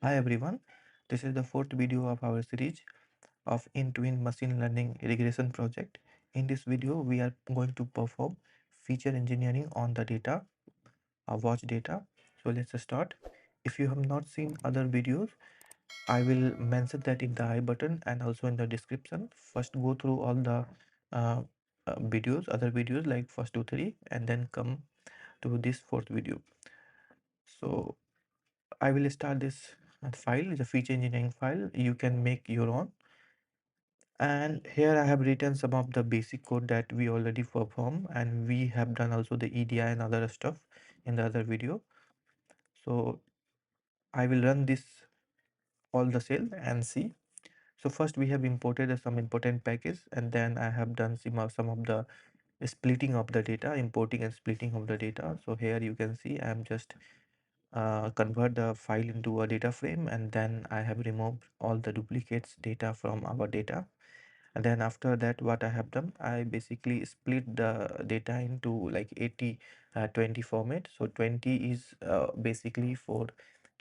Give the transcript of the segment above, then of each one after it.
Hi everyone, this is the fourth video of our series of end-to-end machine learning regression project. In this video, we are going to perform feature engineering on the data, watch data. So let's start. If you have not seen other videos, I will mention that in the I button and also in the description. First go through all the uh, videos, other videos like first two, three, and then come to this fourth video. So I will start this file, the feature engineering file. You can make your own. And here I have written some of the basic code that we already perform, and we have done also the EDI and other stuff in the other video. So I will run this all the cell and see. So first we have imported some important package, and then I have done some of the splitting of the data, importing and splitting of the data. So here you can see I am just convert the file into a data frame, and then I have removed all the duplicates data from our data. And then after that, what I have done, I basically split the data into like 80 20 format. So 20 is basically for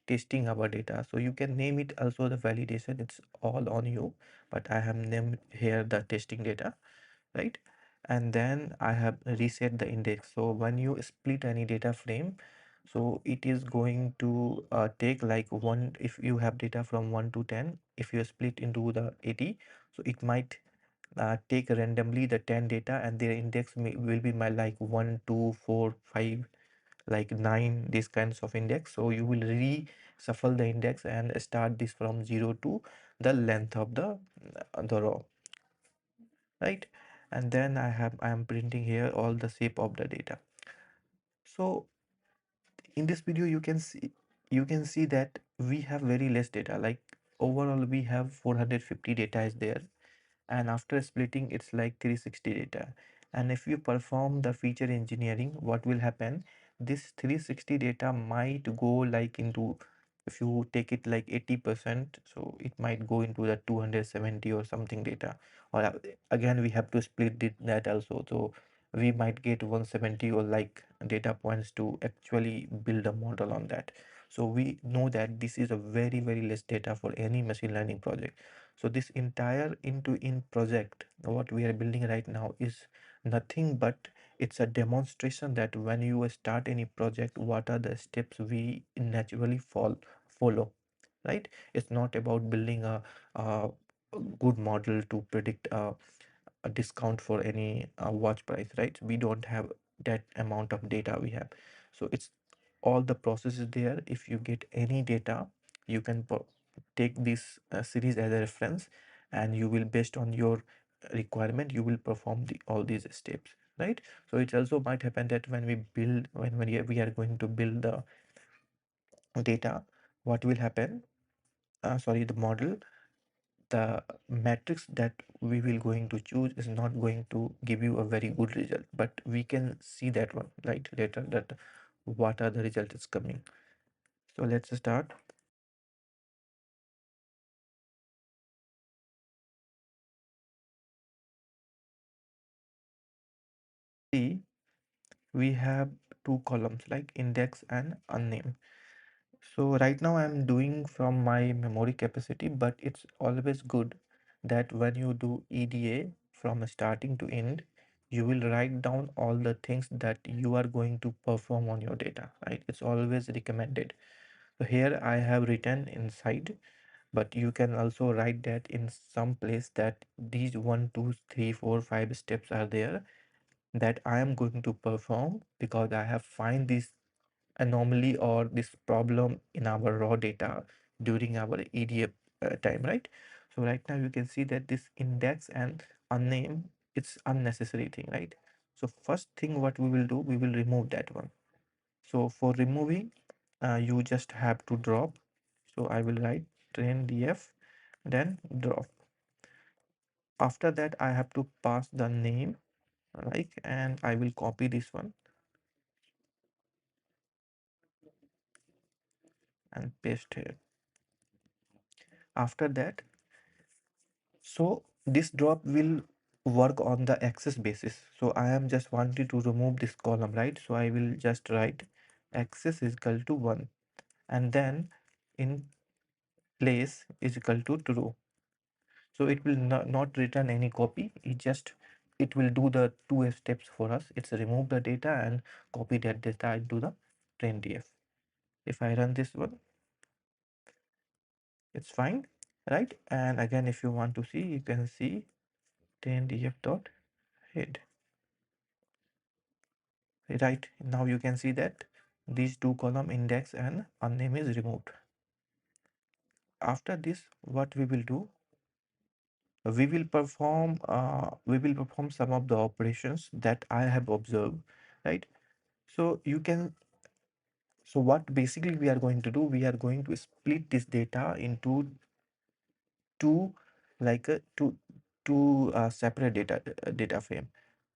testing our data, so you can name it also the validation, it's all on you, but I have named here the testing data, right? And then I have reset the index. So when you split any data frame, so it is going to take like one, if you have data from 1 to 10, if you split into the 80, so it might take randomly the 10 data, and their index will be my like 1 2 4 5, like 9, these kinds of index. So you will reshuffle the index and start this from 0 to the length of the row, right? And then I am printing here all the shape of the data. So in this video you can see that we have very less data, like overall we have 450 data is there, and after splitting it's like 360 data. And if you perform the feature engineering, what will happen, this 360 data might go like into, if you take it like 80%, so it might go into the 270 or something data, or again we have to split that also, so we might get 170 or like data points to actually build a model on that. So we know that this is a very less data for any machine learning project. So this entire end-to-end project, what we are building right now, is nothing but it's a demonstration that when you start any project, what are the steps we naturally follow, right? It's not about building a good model to predict a discount for any watch price, right? We don't have that amount of data we have. So it's all the process is there. If you get any data, you can take this series as a reference, and you will, based on your requirement, you will perform all these steps, right? So it also might happen that when we build, when we are going to build the data, what will happen, sorry, the model, the matrix that we will going to choose is not going to give you a very good result, but we can see that one right later, that what are the result is coming. So let's start. See, we have two columns like index and unnamed. So right now I'm doing from my memory capacity, but it's always good that when you do EDA from starting to end, you will write down all the things that you are going to perform on your data, right? It's always recommended. So here I have written inside, but you can also write that in some place that these 1 2 3 4 5 steps are there that I am going to perform because I have find this anomaly or this problem in our raw data during our EDA time, right? So right now you can see that this index and unnamed, it's unnecessary thing, right? So first thing what we will do, we will remove that one. So for removing, you just have to drop. So I will write train df, then drop. After that I have to pass the name, right? And I will copy this one and paste here. After that, so this drop will work on the axis basis. So I am just wanting to remove this column, right? So I will just write axis is equal to 1, and then in place is equal to true. So it will not return any copy. It will do the two steps for us. It's remove the data and copy that data into the train df. If I run this one, it's fine, right? And again, if you want to see, you can see train df dot head. Right now you can see that these two column, index and unnamed, is removed. After this, what we will do, we will perform some of the operations that I have observed, right? So you can, so what basically we are going to do, we are going to split this data into two, like a two separate data frame.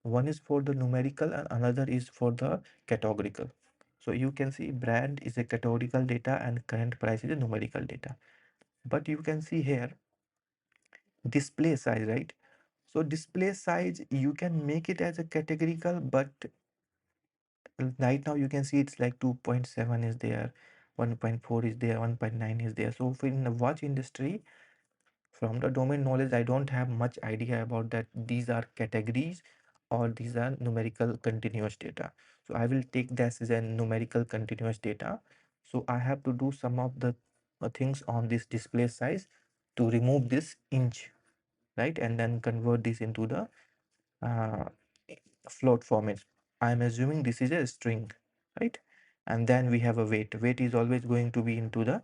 One is for the numerical and another is for the categorical. So you can see brand is a categorical data and current price is a numerical data. But you can see here display size, right? So display size, you can make it as a categorical, but right now you can see it's like 2.7 is there, 1.4 is there, 1.9 is there. So in the watch industry, from the domain knowledge, I don't have much idea about that these are categories or these are numerical continuous data. So I will take this as a numerical continuous data. So I have to do some of the things on this display size to remove this inch, right? And then convert this into the uh, float format. I'm assuming this is a string, right? And then we have a weight. Weight is always going to be into the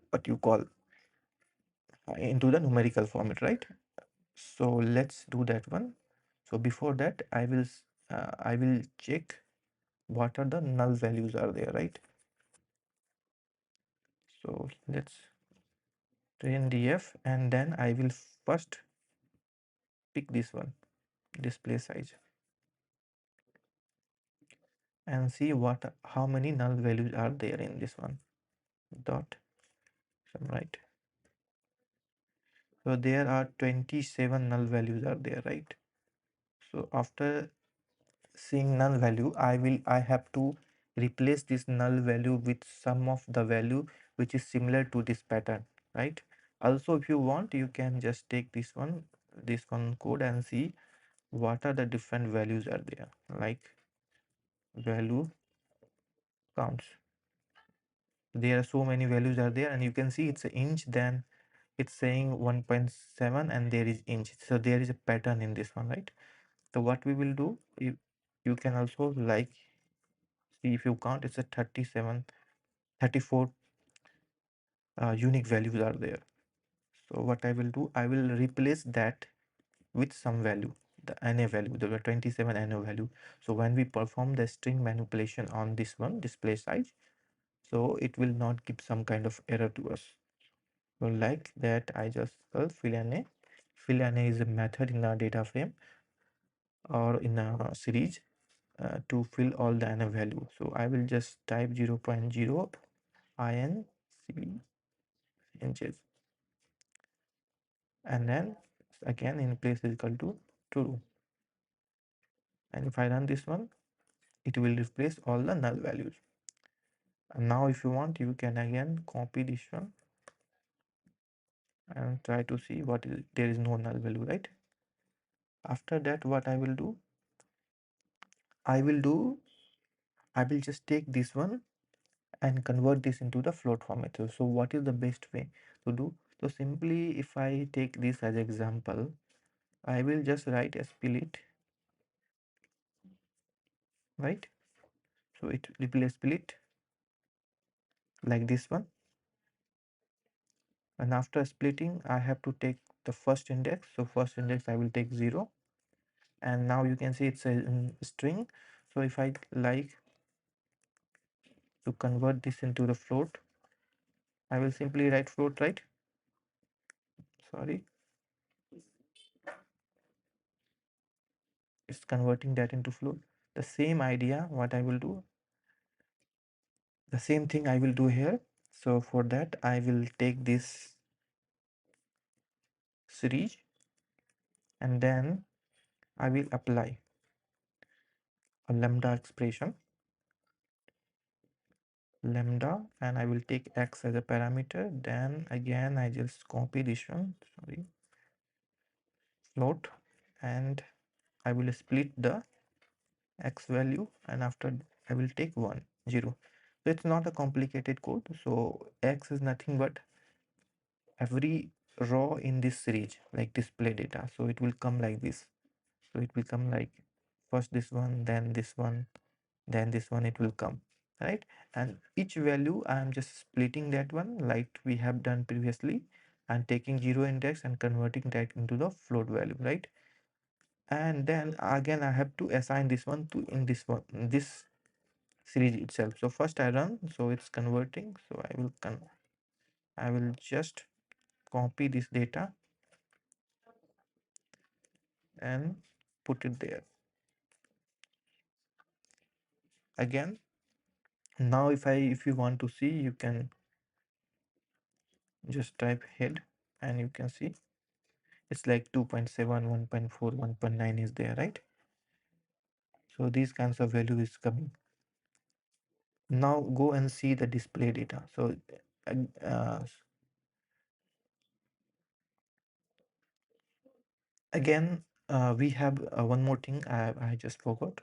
what you call into the numerical format, right? So let's do that one. So before that, I will check what are the null values are there, right? So let's train df, and then I will first pick this one, display size, and see what how many null values are there in this one. Dot some, right? So there are 27 null values are there, right? So after seeing null value, I have to replace this null value with some of the value which is similar to this pattern, right? Also, if you want, you can just take this one code and see what are the different values are there, like value counts. There are so many values are there, and you can see it's an inch, then it's saying 1.7 and there is inch. So there is a pattern in this one, right? So what we will do, you can also like see, if you count, it's a 37, 34 unique values are there. So what I will do, I will replace that with some value, the NA value, the 27 NA value. So when we perform the string manipulation on this one display size, so it will not give some kind of error to us. So like that, I just call fill NA. Fill NA is a method in our data frame or in a series to fill all the NA value. So I will just type 0.0 INC inches, and then again in place is equal to true. And if I run this one, it will replace all the null values. And now if you want, you can again copy this one and try to see what is, there is no null value, right? After that, what I will do, I will do, I will just take this one and convert this into the float format. So what is the best way to do? So simply, if I take this as example, I will just write a split, right? So it will be a split like this one, and after splitting, I have to take the first index. So first index I will take 0, and now you can see it's a string. So if I like to convert this into the float, I will simply write float, right? Sorry, it's converting that into float. The same idea, what I will do, the same thing I will do here. So for that, I will take this series, and then I will apply a lambda expression lambda, and I will take x as a parameter. Then again I just copy this one, sorry, float, and I will split the x value, and after I will take 1 0. So it's not a complicated code. So x is nothing but every row in this series, like display data. So it will come like this. So it will come like first this one, then this one, then this one, it will come, right? And each value I am just splitting that one like we have done previously, and taking 0 index and converting that into the float value, right? And then again I have to assign this one to in this one, this series itself. So first I run, so it's converting. So I will just copy this data and put it there again. Now if you want to see, you can just type head, and you can see it's like 2.7, 1.4, 1.9 is there, right? So these kinds of value is coming. Now go and see the display data. So uh, again we have one more thing I just forgot.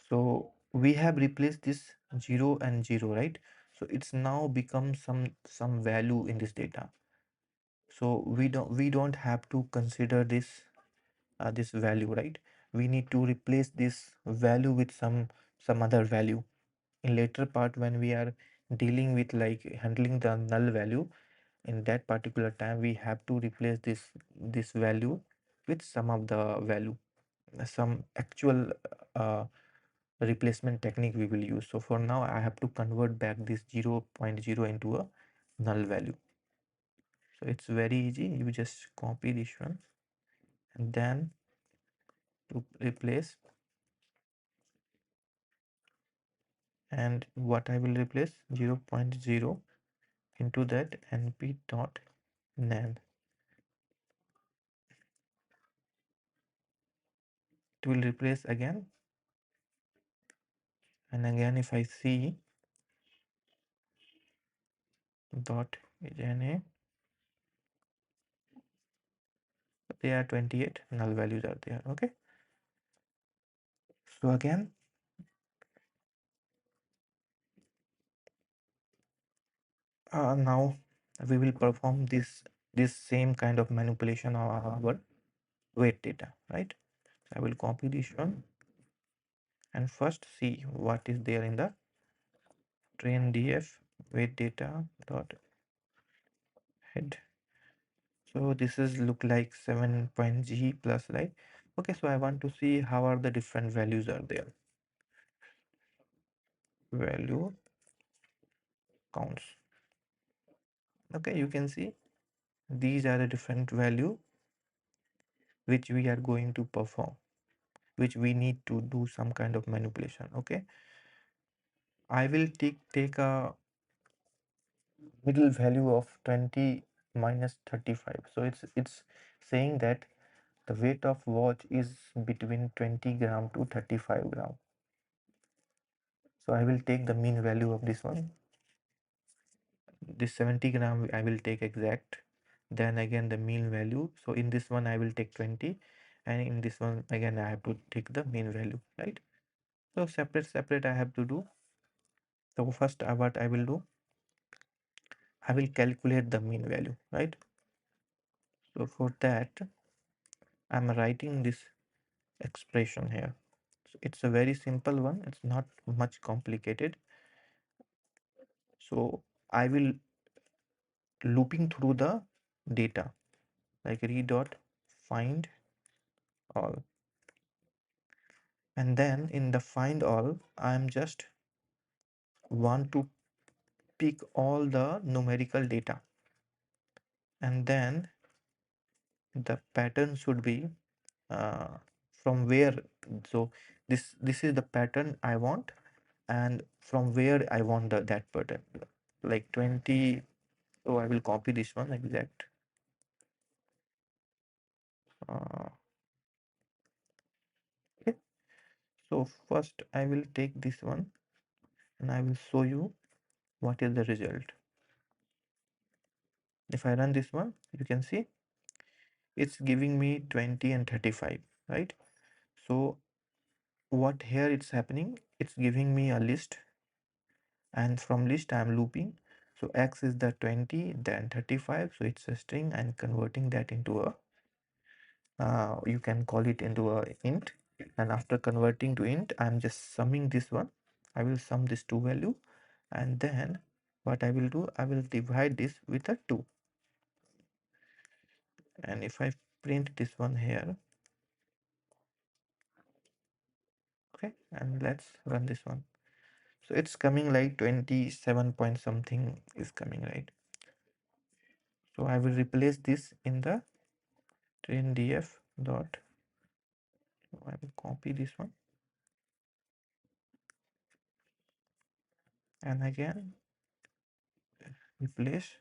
So we have replaced this 0 and 0, right? So it's now become some value in this data. So we don't have to consider this value, right? We need to replace this value with some other value. In later part, when we are dealing with like handling the null value, in that particular time we have to replace this value with some of the value, some actual uh, replacement technique we will use. So for now I have to convert back this 0 point 0.0 into a null value. So it's very easy. You just copy this one and then to replace, and what I will replace 0 0.0 into that np dot nan. It will replace again and again. If I see dot na, they are 28 null values are there. Okay, so again now we will perform this same kind of manipulation of our weight data, right? I will copy this one and first see what is there in the train df weight data dot head. So this is look like 7 point g plus, right? Okay, so I want to see how are the different values are there. Value counts. Okay, you can see these are the different value which we are going to perform, which we need to do some kind of manipulation. Okay, I will take a middle value of 20 minus 35. So it's saying that the weight of watch is between 20 gram to 35 gram. So I will take the mean value of this one. This 70 gram I will take exact. Then again the mean value. So in this one I will take 20, and in this one again I have to take the mean value, right? So separate I have to do. So first what I will do, I will calculate the mean value, right? So for that I'm writing this expression here. So it's a very simple one, it's not much complicated. So I will looping through the data like read dot find all, and then in the find all I'm just want to pick all the numerical data, and then the pattern should be uh, from where. So this is the pattern I want, and from where I want that pattern, like 20. So I will copy this one exact. uh, okay, so first I will take this one and I will show you what is the result. If I run this one, you can see it's giving me 20 and 35, right? So what here it's happening, it's giving me a list, and from list I'm looping. So x is the 20, then 35, so it's a string, and converting that into a you can call it into a int, and after converting to int I'm just summing this one. I will sum this two value, and then what I will do, I will divide this with a 2, and if I print this one here, okay, and let's run this one. So it's coming like 27 point something is coming, right? So I will replace this in the train df dot, I will copy this one, and again replace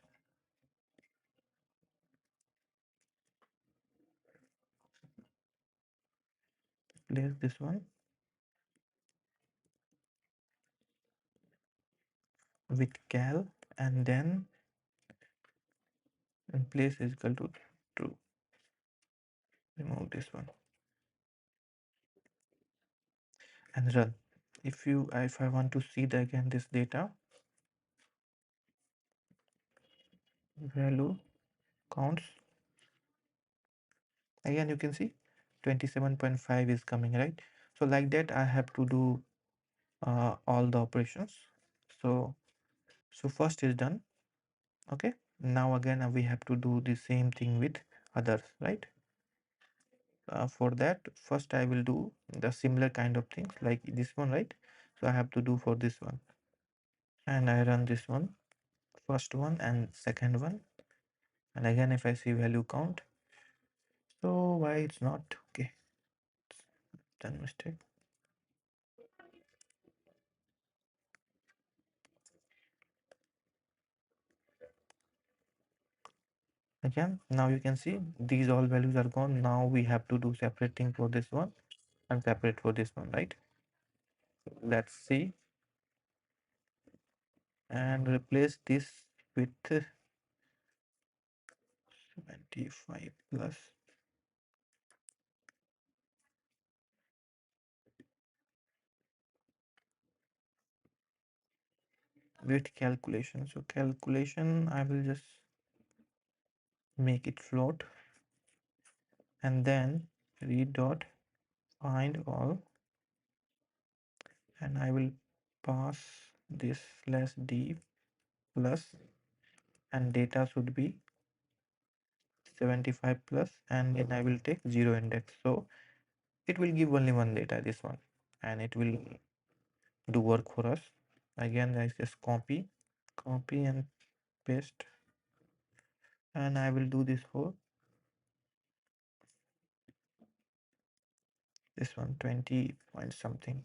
this one with cal, and then in place is equal to true. Remove this one and run. If I want to see the again this data value counts, again you can see 27.5 is coming, right? So like that I have to do all the operations. So first is done. Okay, now again we have to do the same thing with others, right? For that, first I will do the similar kind of things like this one, right? So I have to do for this one, and I run this one, first one and second one, and again if I see value count, so why it's not okay, done mistake. Again, now you can see these all values are gone. Now we have to do separate thing for this one and separate for this one, right? Let's see, and replace this with 75 plus with calculation. So calculation, I will just make it float, and then read dot find all, and I will pass this slash d plus, and data should be 75 plus, and then I will take 0 index, so it will give only one data, this one, and it will do work for us. Again I just copy and paste, and I will do this for this one 20 point something.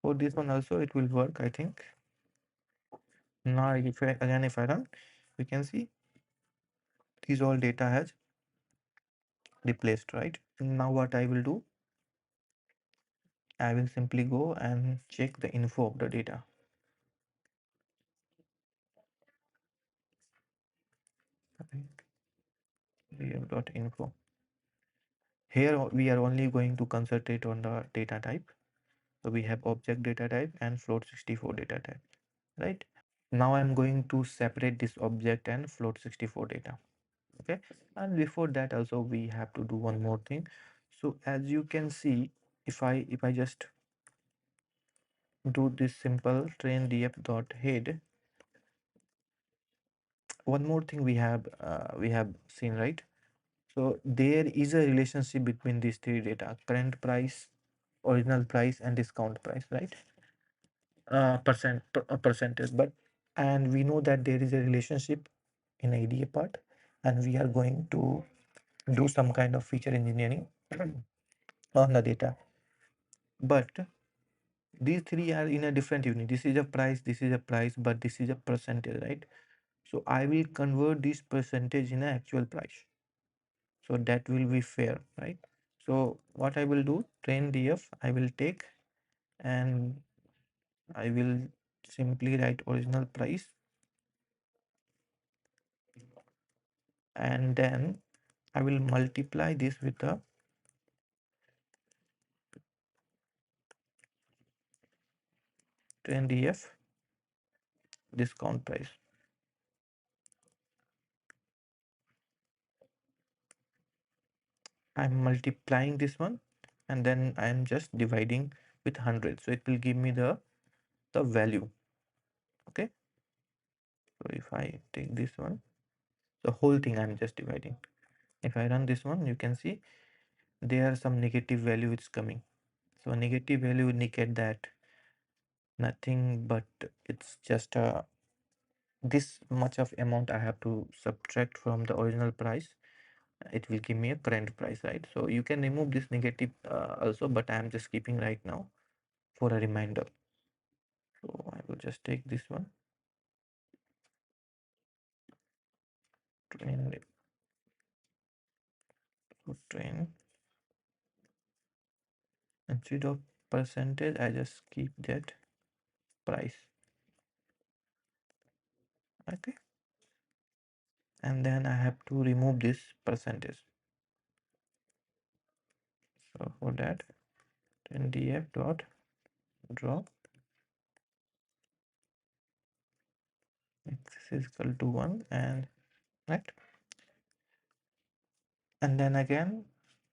For this one also it will work, I think. Now if I run, we can see these all data has replaced, right? Now what I will do, I will simply go and check the info of the data. Info. Here we are only going to concentrate on the data type. So we have object data type and float64 data type, right? Now I'm going to separate this object and float64 data. Okay, and before that also we have to do one more thing. So as you can see, if I just do this simple train df dot head, one more thing we have seen, right? So there is a relationship between these three data: current price, original price, and discount price, right? Percentage, but and we know that there is a relationship in ADA part, and we are going to do some kind of feature engineering on the data. But these three are in a different unit. This is a price, this is a price, but this is a percentage, right? So I will convert this percentage in an actual price, so that will be fair, right? So what I will do, train df, I will take and I will simply write original price, and then I will multiply this with the trend EF discount price. I'm multiplying this one, and then I'm just dividing with 100, so it will give me the value. Okay, so if I take this one, the whole thing I'm just dividing. If I run this one, you can see there are some negative value is coming. So negative value indicate that nothing but it's just this much of amount I have to subtract from the original price. It will give me a current price, right? So you can remove this negative also, but I am just keeping right now for a reminder. So I will just take this one, train, so train, instead of percentage I just keep that price. Okay, and then I have to remove this percentage. So for that, then df dot draw x is equal to 1, and right, and then again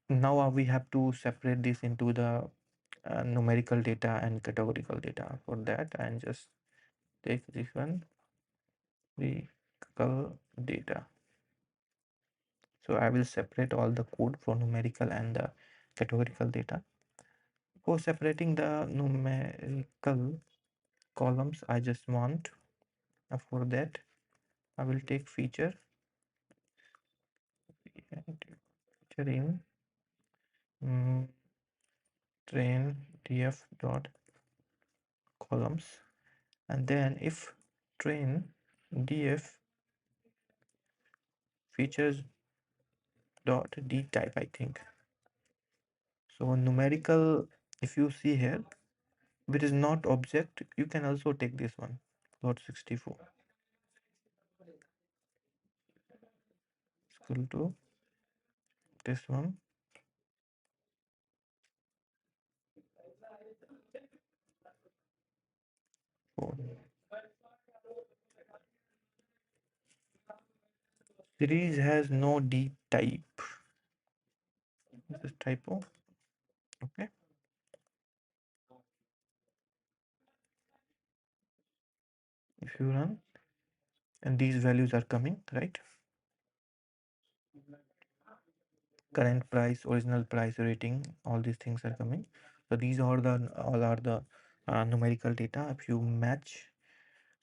now we have to separate this into the numerical data and categorical data. For that and just take this one, numerical data. So I will separate all the code for numerical and the categorical data. For separating the numerical columns, I just want for that I will take feature in train df dot columns, and then if train df features dot d type, I think. So numerical, if you see here, if it is not object, you can also take this one dot 64 equal to this one. Oh, series has no d type. This is typo. Okay. If you run, and these values are coming, right? Current price, original price, rating, all these things are coming. So these are the all are the numerical data. If you match,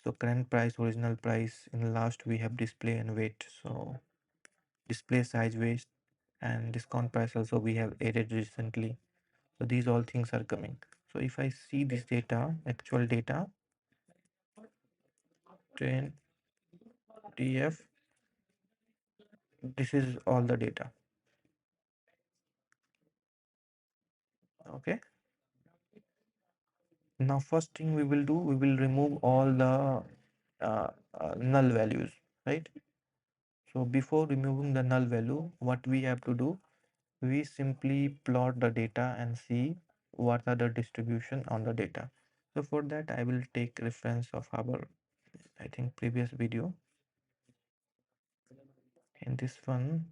so current price, original price, in last we have display and weight. So display size, weight, and discount price also we have added recently. So these all things are coming. So if I see this data, actual data, train df, this is all the data. Okay, now first thing we will do, we will remove all the null values, right? So before removing the null value, what we have to do, we simply plot the data and see what are the distribution on the data. So for that I will take reference of our, I think, previous video. In this one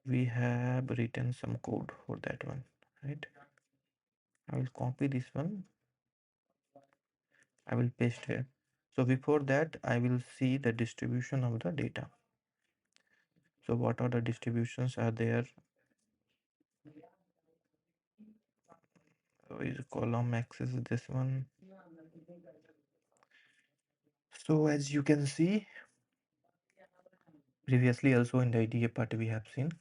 we have written some code for that one, right? I will copy this one, I will paste here. So before that I will see the distribution of the data. So what are the distributions are there? So is column axis this one. So as you can see, previously also in the IDA part we have seen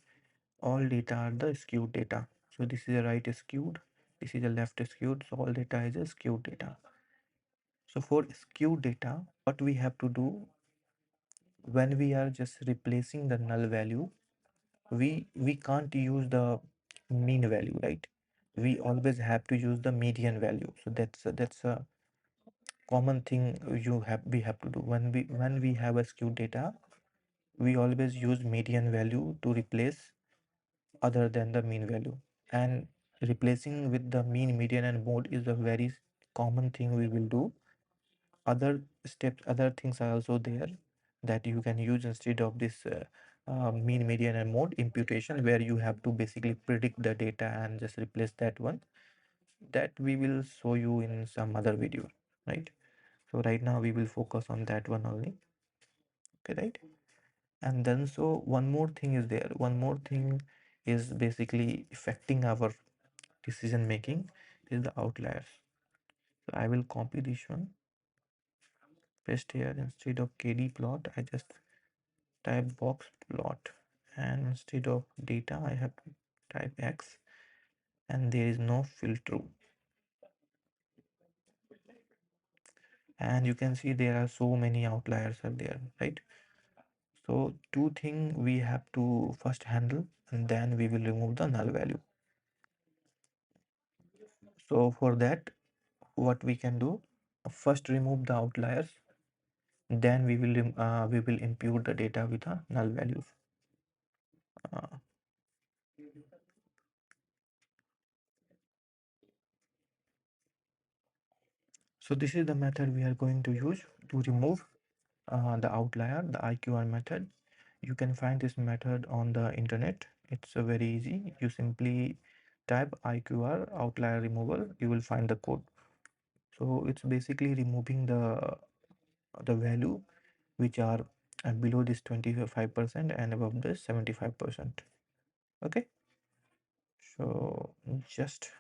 all data are the skewed data. So this is a right skewed, this is a left skewed, so all data is a skewed data. So for skewed data, what we have to do, when we are just replacing the null value, we can't use the mean value, right? We always have to use the median value. So that's a common thing we have to do when we have a skewed data. We always use median value to replace other than the mean value, and replacing with the mean, median and mode is a very common thing we will do. Other steps, other things are also there that you can use instead of this mean, median and mode. Imputation, where you have to basically predict the data and just replace that one, that we will show you in some other video, right? So right now we will focus on that one only. Okay, right? And then, so one more thing is there, one more thing is basically affecting our decision making, is the outliers. So I will copy this one, paste here. Instead of kd plot, I just type box plot, and instead of data I have to type x, and there is no filter. And you can see there are so many outliers are there, right? So two things we have to first handle, and then we will remove the null value. So for that, what we can do, first remove the outliers, then we will impute the data with the null values. uh, so this is the method we are going to use to remove the outlier, the IQR method. You can find this method on the internet. It's very easy. You simply type IQR, outlier removal, you will find the code. So it's basically removing the value which are below this 25% and above this 75%. Okay, so just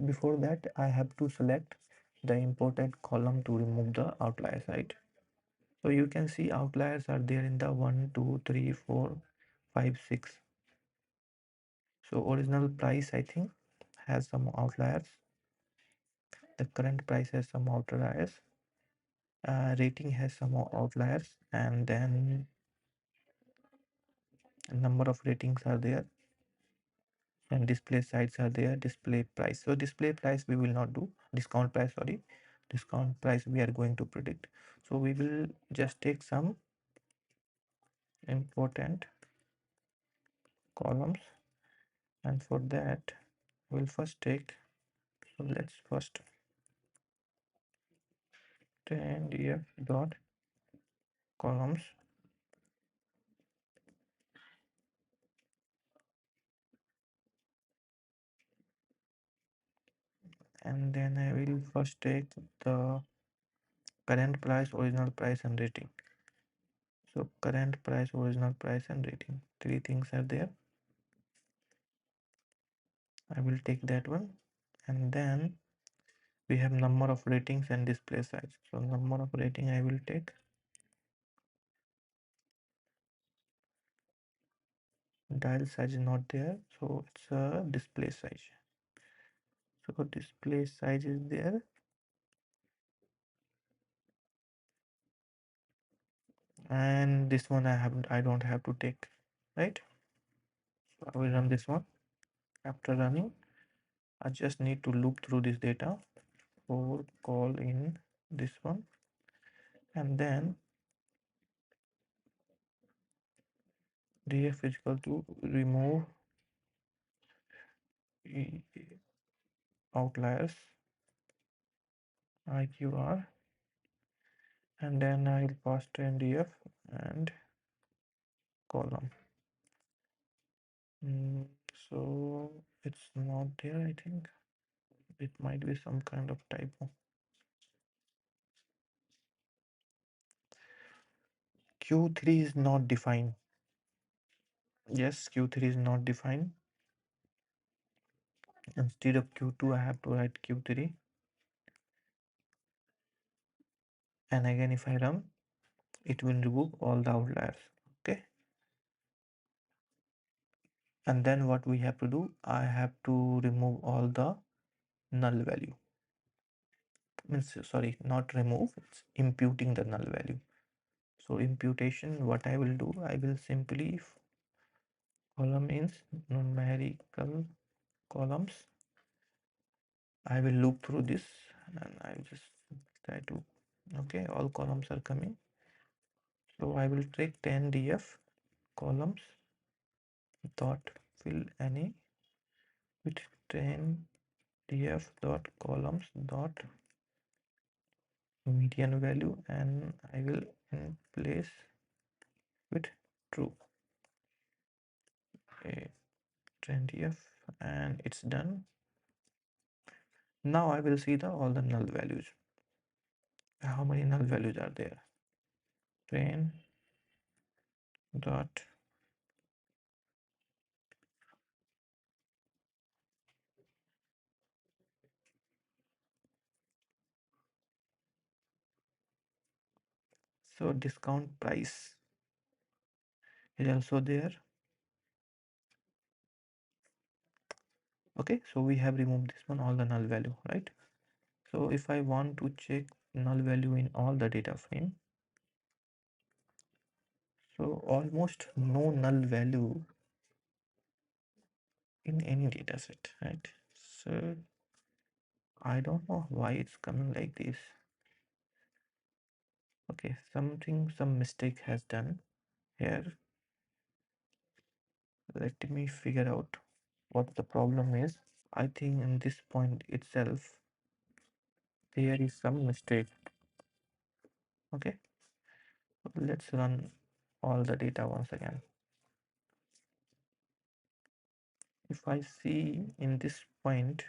before that I have to select the imported column to remove the outliers, right? So you can see outliers are there in the 1 2 3 4 5 6. So original price, I think, has some outliers. The current price has some outliers. Rating has some outliers, and then number of ratings are there, and display sites are there. Display price, so display price we will not do. Discount price, sorry, discount price we are going to predict. So we will just take some important columns, and for that we'll first take, so let's first df dot columns, and then I will first take the current price, original price and rating. So current price, original price and rating, three things are there. I will take that one, and then we have number of ratings and display size. So number of rating I will take, dial size is not there, so it's a display size. So display size is there, and this one I don't have to take, right? So I will run this one. After running, I just need to loop through this data or call in this one, and then df is equal to remove outliers IQR, and then I'll pass to df and column. So it's not there, I think. It might be some kind of typo. Q3 is not defined. Yes, Q3 is not defined. Instead of Q2, I have to write Q3. And again, if I run, it will remove all the outliers. Okay. And then what we have to do, I have to remove all the null value. Means, sorry, not remove, it's imputing the null value. So imputation, what I will do, I will simply column means numerical columns, I will loop through this and I will just try to, okay, all columns are coming. So I will take 10 df columns dot fill any with 10 df dot columns dot median value, and I will in place with true. Okay, 10 df, and it's done. Now I will see the all the null values. How many null values are there? 10 dot so discount price is also there. Okay, so we have removed this one, all the null value, right? So if I want to check null value in all the data frame, so almost no null value in any data set, right? So I don't know why it's coming like this. Okay, some mistake has done here. Let me figure out what the problem is. I think in this point itself there is some mistake. Okay, let's run all the data once again. If I see in this point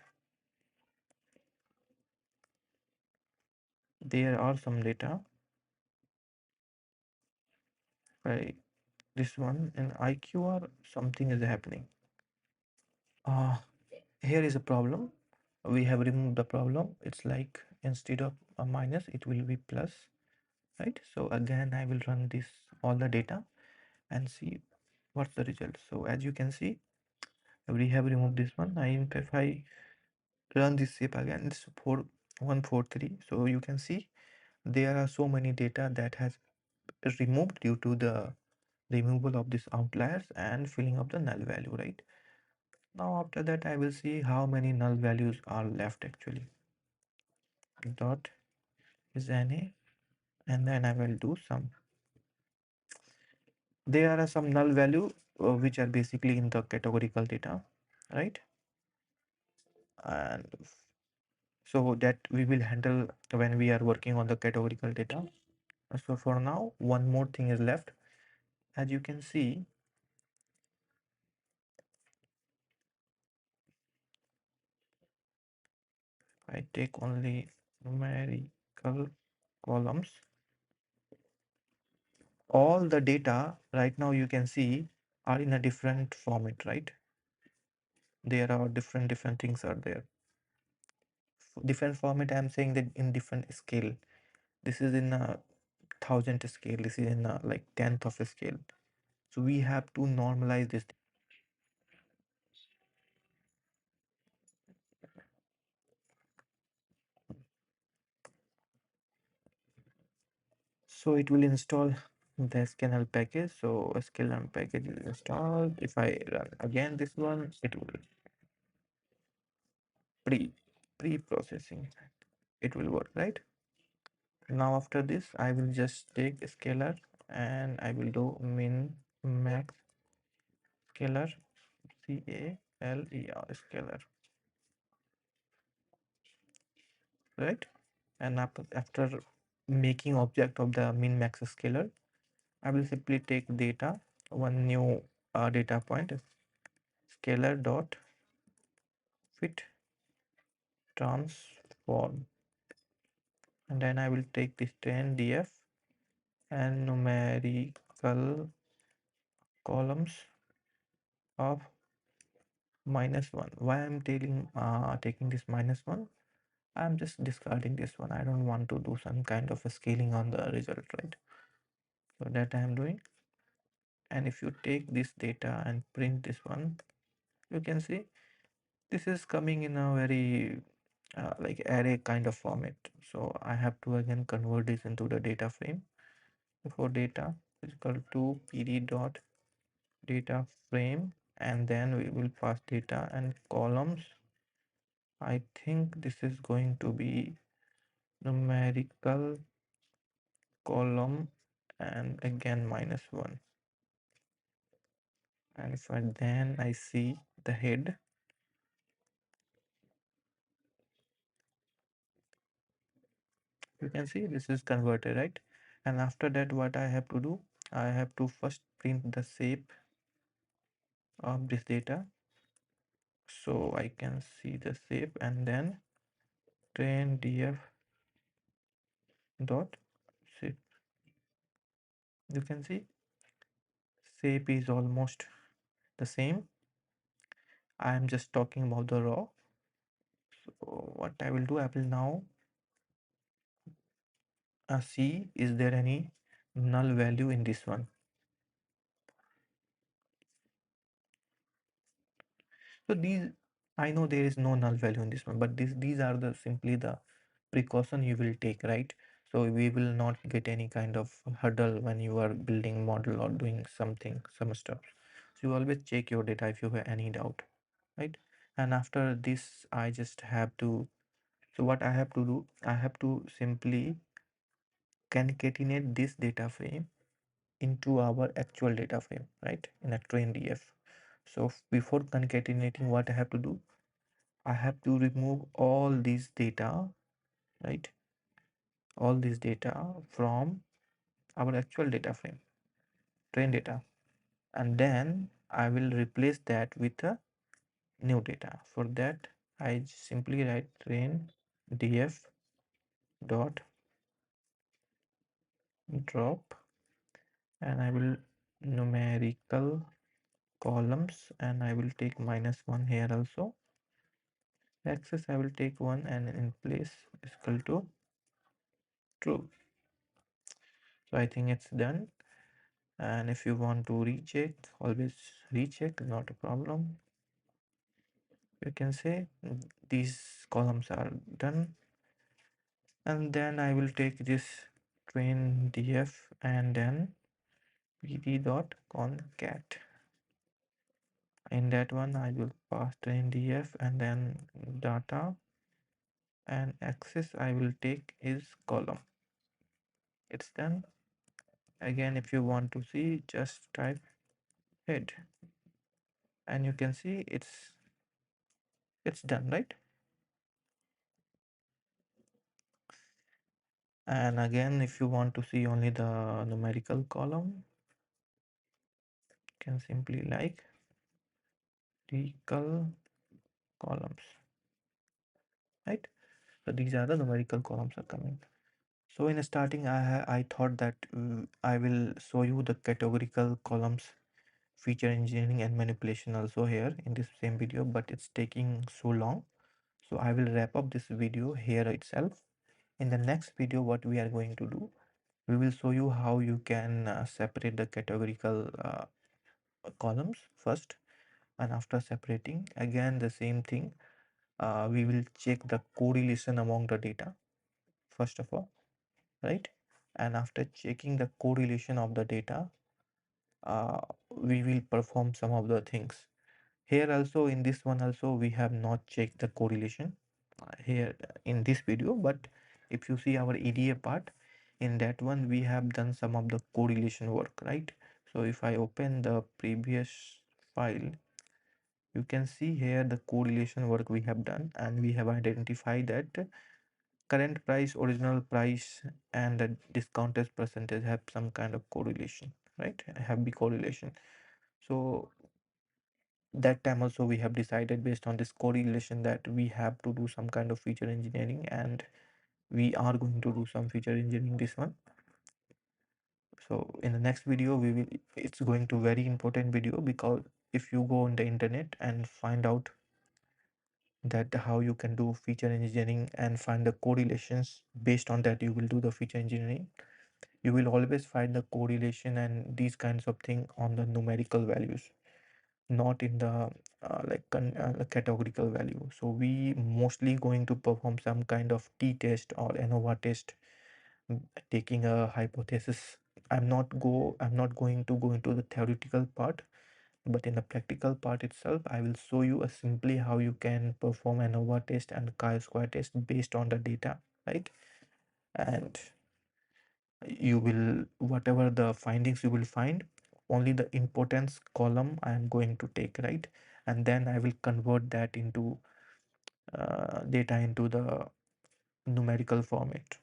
there are some data by this one in IQ or something is happening. Here is a problem. We have removed the problem. It's like instead of a minus it will be plus, right? So again I will run this all the data and see what's the result. So as you can see, we have removed this one. If I run this shape again, it's 4143. So you can see there are so many data that has removed due to the removal of this outliers and filling up the null value, right? Now after that I will see how many null values are left actually. Dot is NA, and then I will do some. There are some null value which are basically in the categorical data, right? And so that we will handle when we are working on the categorical data. So for now one more thing is left. As you can see, I take only numerical columns. All the data right now you can see are in a different format, right? There are different things are there. Different format, I'm saying that in different scale. This is in a thousand scale, this is in a like tenth of a scale. So we have to normalize this. So it will install the scanl package. So a scanl package is installed. If I run again this one, it will pre-processing, it will work, right? Now after this I will just take a scalar and I will do min max scalar, CALER scalar, right? And after making object of the min max scalar, I will simply take data, one new data point, scalar dot fit transform, and then I will take this 10 df and numerical columns of -1. Why I'm taking this -1? I'm just discarding this one. I don't want to do some kind of a scaling on the result, right? So that I am doing. And if you take this data and print this one, you can see this is coming in a very like array kind of format. So I have to again convert this into the data frame. For data is equal to pd dot data frame, and then we will pass data and columns I think this is going to be numerical column and again -1. And if I then I see the head, you can see this is converted, right? And after that, what I have to do, I have to first print the shape of this data so I can see the shape, and then train df dot shape. You can see shape is almost the same. I am just talking about the raw. So what I will do, I will now see is there any null value in this one. So these, I know there is no null value in this one, but these are the simply the precaution you will take, right? So we will not get any kind of hurdle when you are building model or doing something, some stuff. So you always check your data if you have any doubt, right? And after this, I just have to, so what I have to do, I have to simply concatenate this data frame into our actual data frame, right? In a train df. So before concatenating, what I have to do, I have to remove all these data, right? All this data from our actual data frame, train data. And then I will replace that with a new data. For that, I simply write train df dot drop, and I will numerical columns, and I will take -1 here also. Access I will take 1, and in place is equal to true. So I think it's done. And if you want to recheck, always recheck, not a problem. You can say these columns are done, and then I will take this train df and then pd dot concat. In that one I will pass train df and then data, and access I will take is column. It's done. Again, if you want to see, just type head, and you can see it's done, right? And again, if you want to see only the numerical column, you can simply like numerical columns, right? So these are the numerical columns are coming. So in starting, I thought that I will show you the categorical columns feature engineering and manipulation also here in this same video, but it's taking so long. So I will wrap up this video here itself. In the next video, what we are going to do, we will show you how you can separate the categorical columns first, and after separating, again the same thing, we will check the correlation among the data first of all, right? And after checking the correlation of the data, we will perform some of the things. Here also, in this one also, we have not checked the correlation here in this video, but if you see our EDA part, in that one we have done some of the correlation work, right? So if I open the previous file, you can see here the correlation work we have done, and we have identified that current price, original price, and the discounted percentage have some kind of correlation, right? Have the correlation. So that time also we have decided based on this correlation that we have to do some kind of feature engineering, and we are going to do some feature engineering this one. So in the next video we will, it's going to very important video, because if you go on the internet and find out that how you can do feature engineering and find the correlations, based on that you will do the feature engineering. You will always find the correlation and these kinds of thing on the numerical values, not in the categorical value. So we mostly going to perform some kind of t-test or ANOVA test, taking a hypothesis. I'm not going to go into the theoretical part. but in the practical part itself, I will show you simply how you can perform an ANOVA test and chi-square test based on the data, right? And you will, whatever the findings you will find, only the importance column I am going to take, right? And then I will convert that into data into the numerical format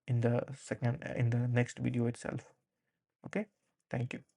in the next video itself. Okay, thank you.